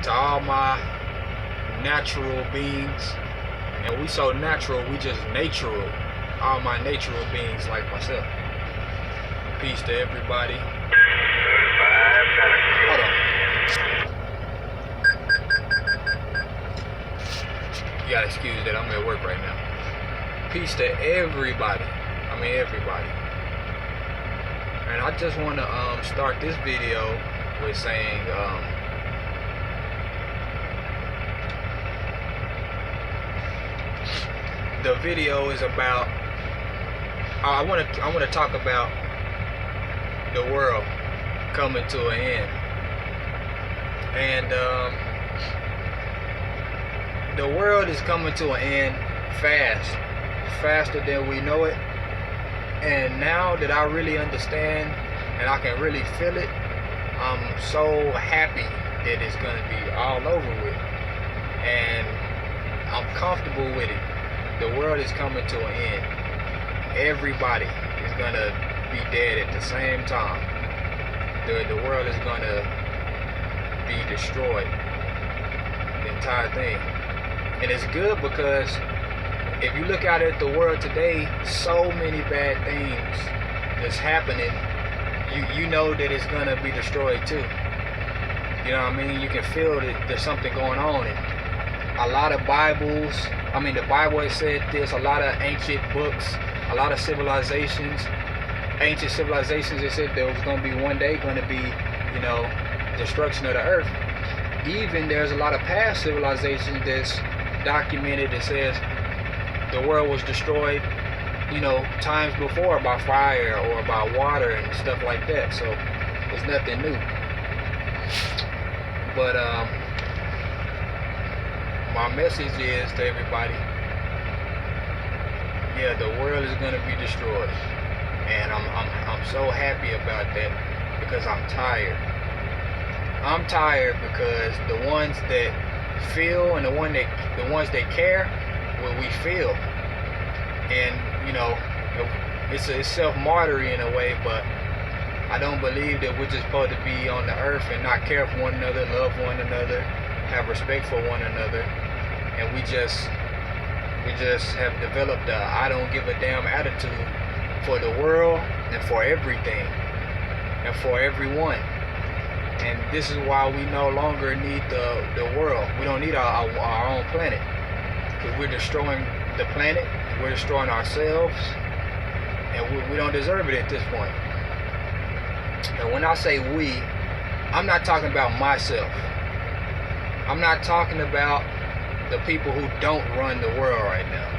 to all my natural beings. And we so natural, we just natural. All my natural beings like myself. Peace to everybody. Hold on. You gotta excuse that, I'm at work right now. Peace to everybody. I mean everybody. And I just want to start this video with saying the video is about I want to talk about the world coming to an end. And the world is coming to an end faster than we know it. And now that I really understand and I can really feel it, I'm so happy that it's going to be all over with. And I'm comfortable with it. The world is coming to an end. Everybody is going to be dead at the same time. The world is going to be destroyed. The entire thing. And it's good because if you look out at the world today, so many bad things that's happening. You know that it's gonna be destroyed too. You know what I mean? You can feel that there's something going on. And a lot of Bibles, the Bible has said this, a lot of ancient books, a lot of civilizations, ancient civilizations, it said there was gonna be one day gonna be, destruction of the earth. Even there's a lot of past civilizations that's documented that says the world was destroyed, times before by fire or by water and stuff like that. So it's nothing new. But my message is to everybody, yeah, the world is gonna be destroyed, and I'm so happy about that because I'm tired. I'm tired because the ones that feel and the ones that care, what we feel. And it's self-martyring in a way, but I don't believe that we're just supposed to be on the earth and not care for one another, love one another, have respect for one another. And we just have developed a I don't give a damn attitude for the world and for everything and for everyone. And this is why we no longer need the world. We don't need our own planet, because we're destroying the planet, we're destroying ourselves, and we don't deserve it at this point. And when I say we, I'm not talking about myself. I'm not talking about the people who don't run the world right now.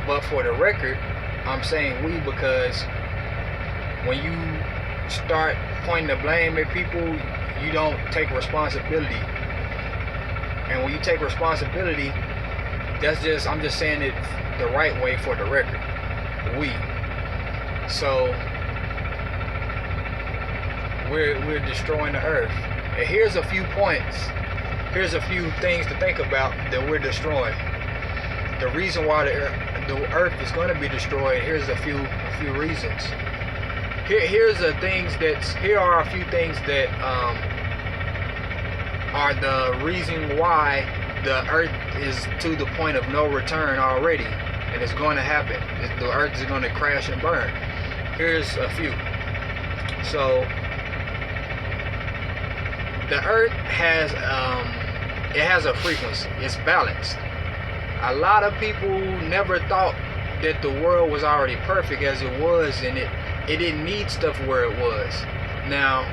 But for the record, I'm saying we because when you start pointing the blame at people, you don't take responsibility. And when you take responsibility, I'm just saying it the right way for the record. We. So we're destroying the earth. And here's a few points. Here's a few things to think about that we're destroying. The reason why the earth is going to be destroyed. Here's a few reasons. Here are a few things that are the reason why the earth is to the point of no return already, and it's going to happen. The earth is going to crash and burn. Here's a few. So the earth has a frequency. It's balanced. A lot of people never thought that the world was already perfect as it was, and it didn't need stuff where it was. Now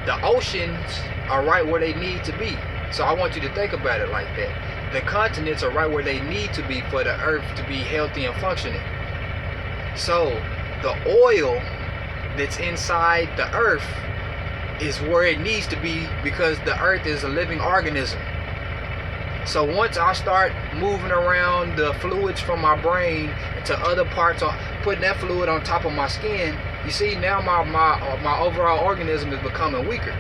the oceans are right where they need to be. So I want you to think about it like that. The continents are right where they need to be for the earth to be healthy and functioning. So the oil that's inside the earth is where it needs to be because the earth is a living organism. So once I start moving around the fluids from my brain to other parts, putting that fluid on top of my skin, you see now my overall organism is becoming weaker.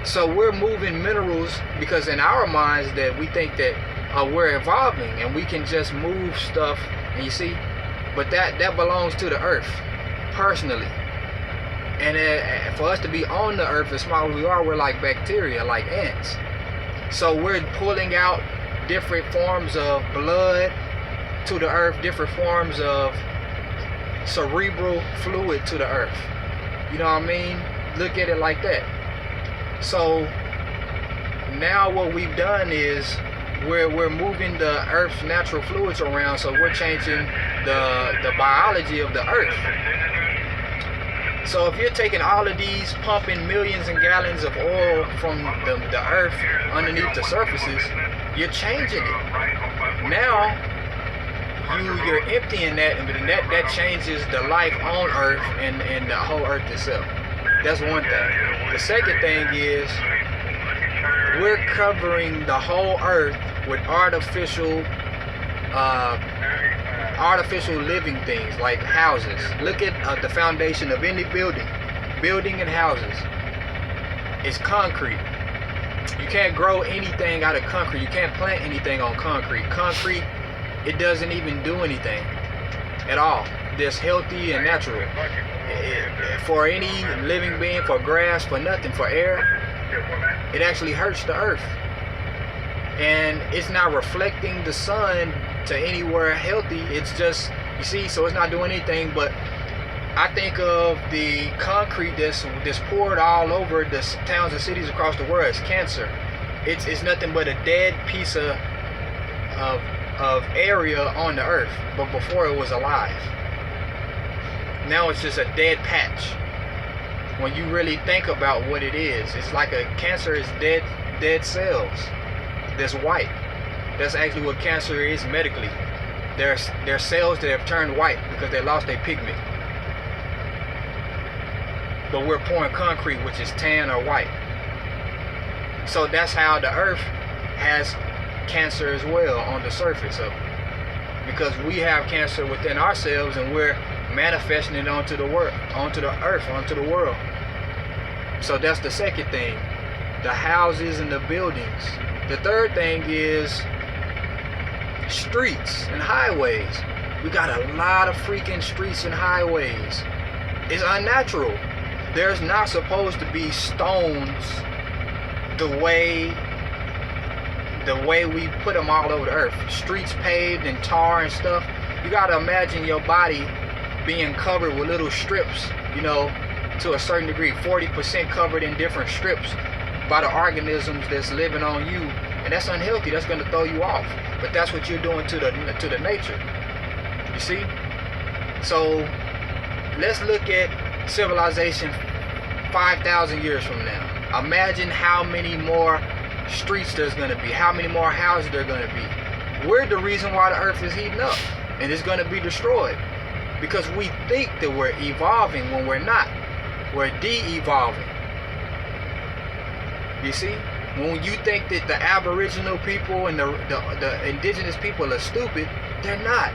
So we're moving minerals because in our minds that we think that we're evolving and we can just move stuff, and you see, but that belongs to the earth personally. And for us to be on the earth as small as we are, we're like bacteria, like ants. So we're pulling out different forms of blood to the earth, different forms of cerebral fluid to the earth. You know what I mean? Look at it like that. So now what we've done is we're moving the earth's natural fluids around, so we're changing the biology of the earth. So if you're taking all of these, pumping millions of gallons of oil from the earth underneath the surfaces, you're changing it. Now you're emptying that, and that changes the life on earth and the whole earth itself. That's one thing. The second thing is we're covering the whole earth with artificial living things like houses. Look at the foundation of any building and houses. It's concrete. You can't grow anything out of concrete. You can't plant anything on concrete. Concrete, it doesn't even do anything at all. That's healthy and natural. For any living being, for grass, for nothing, for air, it actually hurts the earth. And it's not reflecting the sun to anywhere healthy. It's just, you see, so it's not doing anything. But I think of the concrete that's poured all over the towns and cities across the world as cancer. It's nothing but a dead piece of area on the earth, but before it was alive. Now it's just a dead patch. When you really think about what it is, it's like a cancer is dead cells that's white. That's actually what cancer is medically. There's cells that have turned white because they lost their pigment. But we're pouring concrete, which is tan or white. So that's how the earth has cancer as well on the surface of it. Because we have cancer within ourselves and we're manifesting it onto the world, onto the earth, onto the world. So that's the second thing. The houses and the buildings. The third thing is streets and highways. We got a lot of freaking streets and highways. It's unnatural. There's not supposed to be stones the way we put them all over the earth. Streets paved and tar and stuff. You gotta imagine your body being covered with little strips, you know, to a certain degree, 40% covered in different strips by the organisms that's living on you, and that's unhealthy. That's going to throw you off. But that's what you're doing to the nature. You see? So let's look at civilization 5,000 years from now. Imagine how many more streets there's going to be, how many more houses there are going to be. We're the reason why the earth is heating up and it's going to be destroyed, because we think that we're evolving when we're not. We're de-evolving. You see? When you think that the Aboriginal people and the indigenous people are stupid, they're not.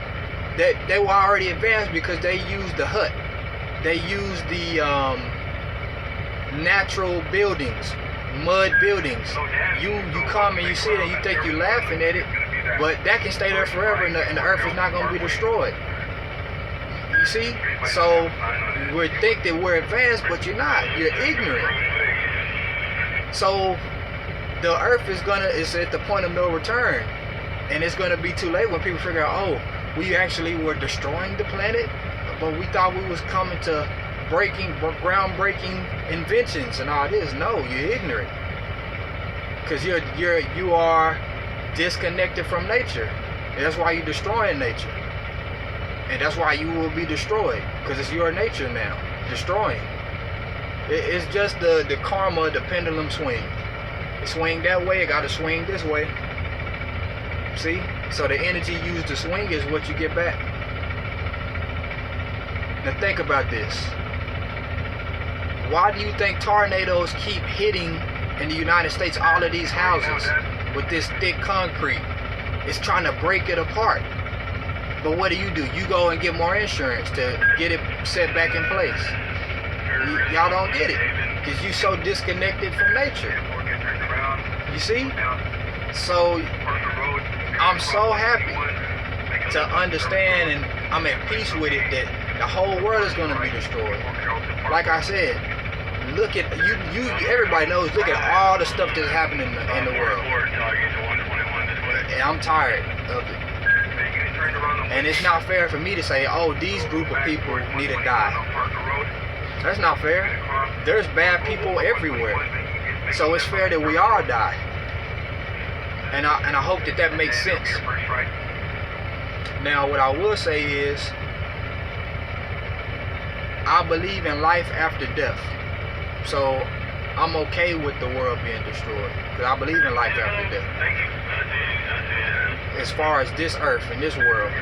They were already advanced because they used the hut. They used the natural buildings, mud buildings. You come and you see it and you think you're laughing at it, but that can stay there forever and the earth is not going to be destroyed. You see? So we think that we're advanced, but you're not. You're ignorant. So the earth is at the point of no return, and it's gonna be too late when people figure out, oh, we actually were destroying the planet, but we thought we was coming to groundbreaking inventions and all this. No, you're ignorant, because you are disconnected from nature. And that's why you're destroying nature, and that's why you will be destroyed, because it's your nature now destroying. It's just the karma, the pendulum swing. It swing that way, it got to swing this way. See? So the energy used to swing is what you get back. Now think about this. Why do you think tornadoes keep hitting in the United States all of these houses with this thick concrete? It's trying to break it apart. But what do? You go and get more insurance to get it set back in place. Y'all don't get it because you so disconnected from nature. You see? So I'm so happy to understand, and I'm at peace with it, that the whole world is going to be destroyed. Like I said, look at you. Everybody knows. Look at all the stuff that's happening in the world. And I'm tired of it. And it's not fair for me to say, oh, these group of people need to die. That's not fair. There's bad people everywhere. So it's fair that we all die. And I hope that makes sense. Now, what I will say is, I believe in life after death. So I'm okay with the world being destroyed, because I believe in life after death. As far as this earth and this world,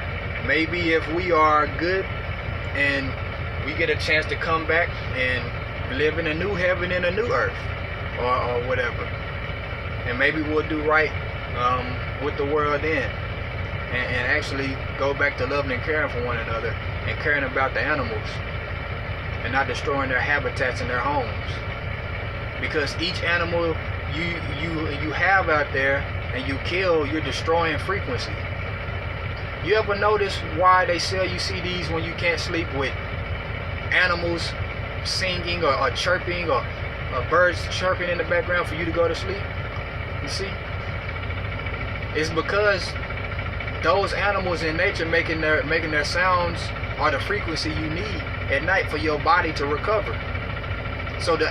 maybe if we are good and we get a chance to come back and live in a new heaven and a new earth, or whatever, and maybe we'll do right with the world then, and actually go back to loving and caring for one another and caring about the animals and not destroying their habitats and their homes. Because each animal you have out there and you kill, you're destroying frequency. You ever notice why they sell you CDs when you can't sleep with animals singing or chirping, or birds chirping in the background for you to go to sleep? You see? It's because those animals in nature making their sounds are the frequency you need at night for your body to recover. So the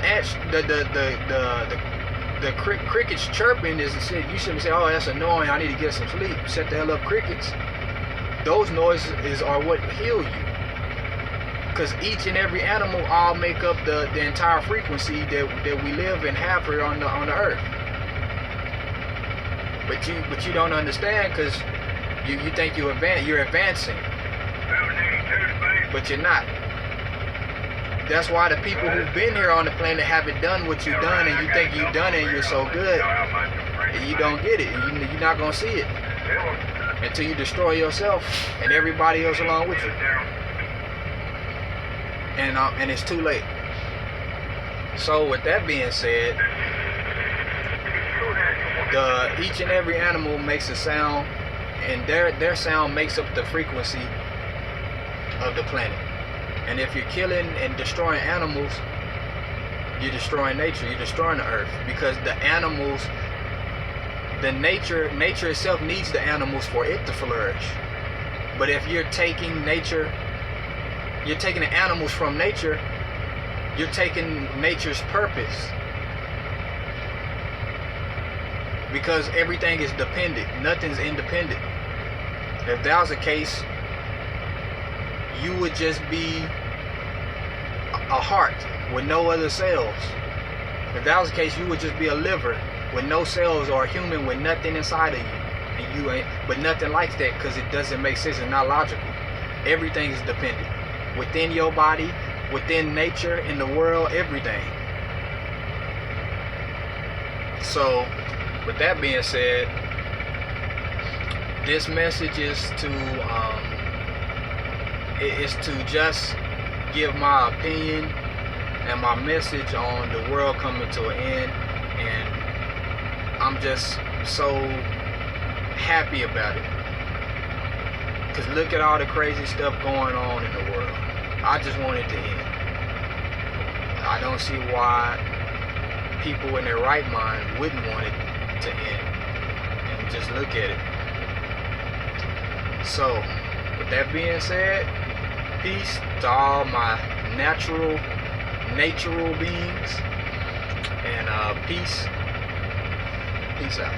crickets chirping is shit. You shouldn't say, oh, that's annoying, I need to get some sleep. Shut the hell up, crickets. Those noises are what heal you. Because each and every animal all make up the entire frequency that we live and have here on the earth. But you don't understand, because you think you're advancing, but you're not. That's why the people who've been here on the planet haven't done what you've done, and you think you've done it and you're so good, and you don't get it. You're not gonna see it until you destroy yourself and everybody else along with you. And it's too late. So with that being said, each and every animal makes a sound, and their sound makes up the frequency of the planet. And if you're killing and destroying animals, you're destroying nature, you're destroying the earth. Because the animals, nature itself needs the animals for it to flourish. But if you're taking the animals from nature, you're taking nature's purpose. Because everything is dependent, nothing's independent. If that was the case, you would just be a heart with no other cells. If that was the case, you would just be a liver with no cells, or a human with nothing inside of you. And you ain't, but nothing like that, because it doesn't make sense, it's not logical. Everything is dependent. Within your body, within nature, in the world, everything. So, with that being said, this message is to just give my opinion and my message on the world coming to an end, and I'm just so happy about it. Because look at all the crazy stuff going on in the world. I just want it to end. I don't see why people in their right mind wouldn't want it to end. And just look at it. So, with that being said, peace to all my natural beings, and peace out.